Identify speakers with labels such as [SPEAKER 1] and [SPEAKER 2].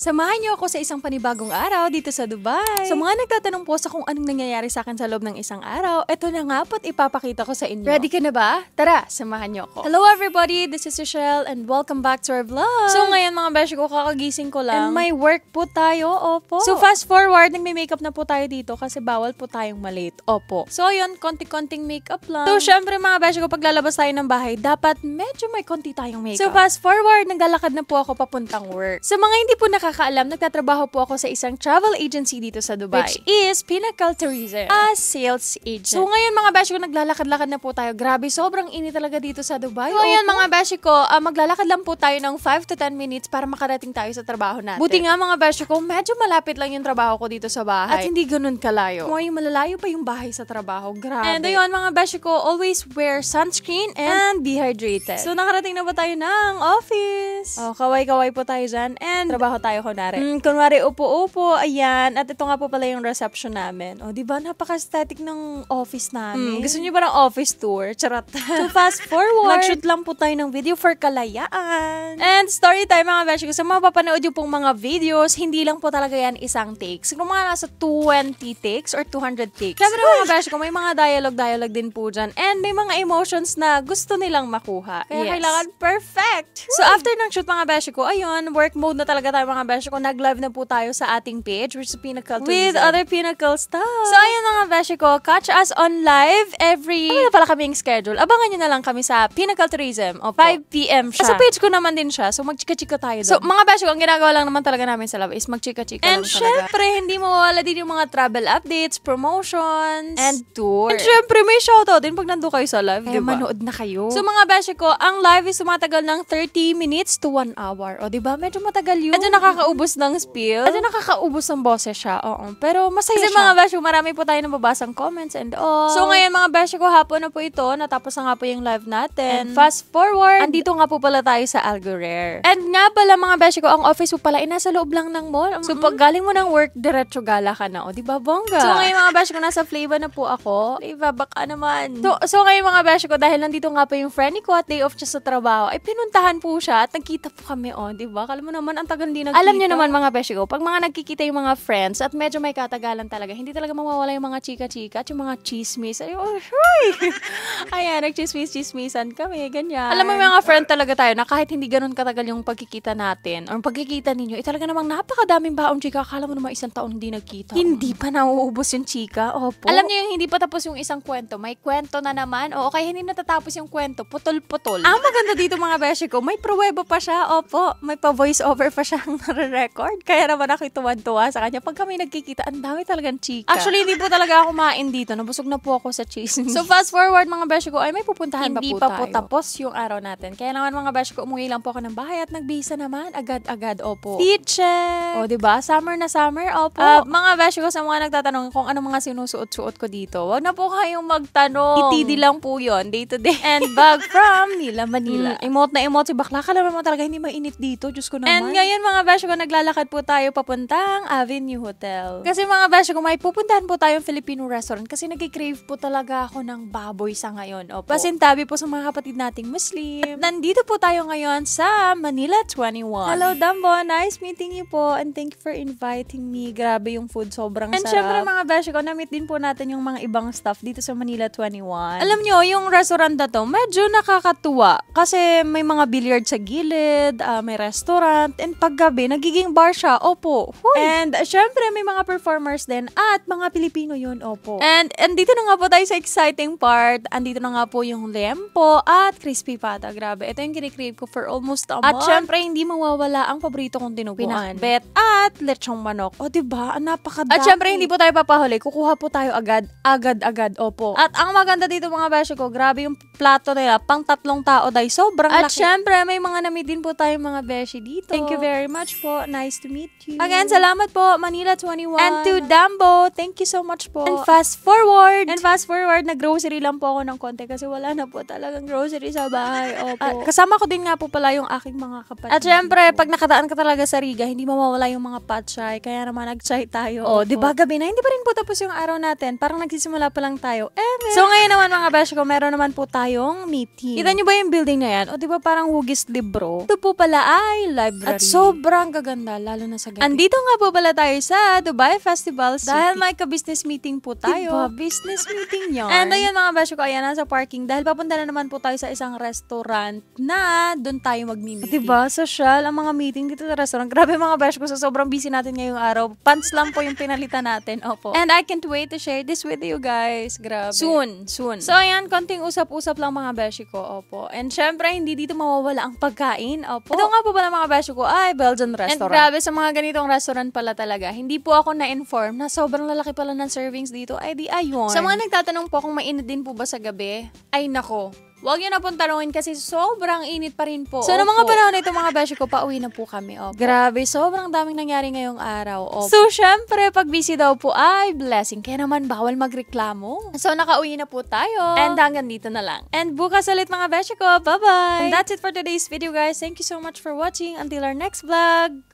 [SPEAKER 1] Samahan niyo ako sa isang panibagong araw dito sa Dubai. Sa mga nagtatanong po sa kung anong nangyayari sa akin sa loob ng isang araw, eto na nga po't ipapakita ko sa inyo. Ready ka na ba? Tara, samahan niyo ako. Hello everybody, this is Rochelle and welcome back to our vlog. So ngayon mga beshi ko, kakagising ko lang. And may work po tayo, opo. So fast forward, nagme-makeup na po tayo dito kasi bawal po tayong malate, opo. So yun, konti-konting makeup lang. So syempre mga beshi ko, pag lalabas tayo ng bahay, dapat medyo may konti tayong makeup. So fast forward, naglalakad na po ako papuntang work. Sa mga hindi po nakakaalam, nagtatrabaho po ako sa isang travel agency dito sa Dubai, which is Pinnacle Tourism, a sales agent. So ngayon mga beshi ko, naglalakad-lakad na po tayo. Grabe, sobrang init talaga dito sa Dubai. So ngayon mga beshi ko, maglalakad lang po tayo ng 5 to 10 minutes para makarating tayo sa trabaho natin. Buti nga mga beshi ko, medyo malapit lang yung trabaho ko dito sa bahay. At hindi ganun kalayo. Yung malalayo pa yung bahay sa trabaho. Grabe. And ayun mga beshi ko, always wear sunscreen and dehydrated. So nakarating na ba tayo ng office? Oh, kaway-kaway po tayo dyan. And trabaho tayo kunwari. Kunwari, upo-upo, ayan. At ito nga po pala yung reception namin. O, diba? Napaka-aesthetic ng office namin. Gusto niyo ba ng office tour? Charot. So, fast forward. Nag-shoot lang po tayo ng video for kalayaan. And story time, mga beshi ko. Sa mga papanood yung pong mga videos, hindi lang po talaga yan isang take. Siguro mga nasa 20 takes or 200 takes. Siyempre, mga beshi ko, may mga dialogue din po dyan. And may mga emotions na gusto nilang makuha. Kaya kailangan perfect. So, after ng shoot, mga beshi ko, ayun, work mode na talaga tayo, mga beshi ko. Nag-live na po tayo sa ating page, which is Pinnacle Tourism. With other Pinnacle stuff. So, ayun mga beshi ko, catch us on live every... Ano na pala kaming schedule? Abangan nyo na lang kami sa Pinnacle Tourism. O, 5 p.m. siya. Sa page ko naman din siya. So, magchika-chika tayo doon. So, mga beshi ko, ang ginagawa lang naman talaga namin sa live is magchika-chika lang talaga. And syempre, hindi mawawala din yung mga travel updates, promotions, and tour. And syempre, may shoutout din pag nandun kayo sa live, diba? Manood na kayo. So, mga beshi ko, ang live is tumatagal ng 30 minutes to 1 hour. O, diba? Medyo matagal yun. Medyo nakakaubos ng spill. Medyo nakakaubos ng boses siya. Oo. Pero masaya kasi siya. Mga beshi ko, marami po tayo nababasang comments and all. So, ngayon mga beshi ko, hapon na po ito. Natapos na nga po yung live natin. And fast forward, andito nga po pala tayo sa Algorare. And nga pala mga beshi ko, ang office po pala, nasa loob lang ng mall. So, pag galing mo ng work, diretso gala ka na. O, diba, bongga? So, ngayon mga beshi ko, nasa Flava na po ako. Flava, baka naman. So ngayon mga beshi ko, dahil nandito nga po yung friend ko at day off siya sa trabaho, ay pinuntahan po siya at nagkita po kami, o, diba? Kala mo naman, ang tagal din nagkita. Alam niyo naman mga beshi ko, pag mga nagkikita yung mga friends at medyo may katagalan talaga, hindi talaga mawawala yung mga chika-chika at yung mga chismis. Ay, oh, ayan, nagchismis-chismisan kami, ganyan. Alam mo yung mga friend talaga tayo na kahit hindi ganun katagal yung pagkikita natin or pagkikita ninyo, talaga namang napakadaming baong chika. Akala mo naman isang taon hindi nagkita. Hindi pa nauubos yung chika. Opo. Alam niyo yung hindi pa tapos yung isang kwento, may kwento na naman. O kaya hindi natatapos yung kwento, putol-putol. Ang maganda dito mga beshi ko, may pruweba pa siya. Opo, may pa-voice over pa siyang nare-record. Kaya naman ako tuwan-tuwa sa kanya. Pag kami nagkikita, ang dami talagang chika. Actually, hindi po talaga ako main dito. Nabusog na po ako sa chismis. So, fast forward mga beshi ko, ay may pupuntahan hindi pa po tayo. Hindi pa po tapos yung araw natin. Kaya naman mga beshi ko, umuwi lang po ako ng bahay at nagbihisa naman. Agad-agad, opo. Fit check! O, diba? Summer na summer, opo. Mga beshi ko, sa mga nagtatanong kung ano mga sinusuot-suot ko dito, wag na po kayong magtanong. Itidi lang po yun, day to day. And bag from Nila, Manila. Emote na emote si bakla. Kala naman talaga hindi mainit dito. Diyos ko naman. And ngayon mga beshi ko, naglalakad po tayo papuntang Avenue Hotel. Kasi mga beshi ko, may pupuntahan po tayong Filipino restaurant kasi nag-crave po talaga ako ng baboy sa ngayon. Opo. Pasintabi po sa mga kapatid nating Muslim. At nandito po tayo ngayon sa Manila 21. Hello Dambo, nice meeting you po and thank you for inviting me. Grabe yung food, sobrang sarap. And syempre mga beshi ko, na-meet din po natin yung mga ibang staff dito sa Manila 21. Alam nyo, yung restaurant na to, medyo nakakatuwa. Kasi may mga billiard sa gilid, may restaurant, and paggabi, nagiging bar siya. Opo. Huy. And syempre, may mga performers din at mga Pilipino yun. Opo. And dito na nga po tayo sa exciting part. Andito na nga po yung lempo at crispy pata. Grabe. Ito yung kinikrave ko for almost a month. At syempre, hindi mawawala ang paborito kong tinuguan. Pinakbet at lechong manok. O, diba? Napakadami. At syempre, hindi po tayo papahuli. Kukuha po tayo agad-agad. Opo. At ang maganda dito mga beshi ko, grabe yung plato nila. Pang 3 tao dahil sobrang laki. At syempre, may mga na-meet din po tayong mga beshi dito. Thank you very much po. Nice to meet you. Again, salamat po, Manila 21. And to Dambo, thank you so much po. And fast forward, nag-grocery lang po ako ng konti kasi wala na po talagang grocery sa bahay. Opo. At kasama ko din nga po pala yung aking mga kapatid. At syempre, pag nakadaan ka talaga sa Riga, hindi mawawala yung mga patchay. Kaya naman nag-chai tayo. O, diba gabi na? Hindi pa rin po tapos yung araw natin. Parang nagsisimula pa lang tayo. So ngayon naman mga beshi ko, meron naman po tayong meeting. Kita nyo ba yung building na yan? O diba parang hugis libro? Ito po pala ay library. At sobrang ang gaganda, lalo na sa gabi. Andito nga po pala tayo sa Dubai Festival City. Dahil may ka-business meeting po tayo. Diba? Business meeting yun. And ayun mga beshi ko, ayan, nasa parking. Dahil papunta na naman po tayo sa isang restaurant na doon tayo mag-meeting. Diba? Social, ang mga meeting dito sa restaurant. Grabe mga beshi ko, sa sobrang busy natin ngayong araw. Pants lang po yung pinalitan natin. Opo. And I can't wait to share this with you guys. Grabe. Soon. So ayan, konting usap-usap lang mga beshi ko. Opo. And syempre, hindi dito mawawala ang pagkain. Opo. Ito nga po pala mga beshi ko ay Belgian restaurant. And grabe, sa mga ganitong restaurant pala talaga, hindi po ako na-inform na sobrang lalaki pala ng servings dito. Ay di ayun. Sa mga nagtatanong po kung mainit din po ba sa gabi, ay nako. Huwag yun na pong tanongin kasi sobrang init pa rin po. So, noong mga panahon na ito mga beshi ko, pauwi na po kami. Opo. Grabe, sobrang daming nangyari ngayong araw. Opo. So, syempre, pag busy daw po ay blessing. Kaya naman, bawal magreklamo. So, nakauwi na po tayo. And hanggang dito na lang. And bukas ulit mga beshi ko. Bye-bye! And that's it for today's video, guys. Thank you so much for watching. Until our next vlog.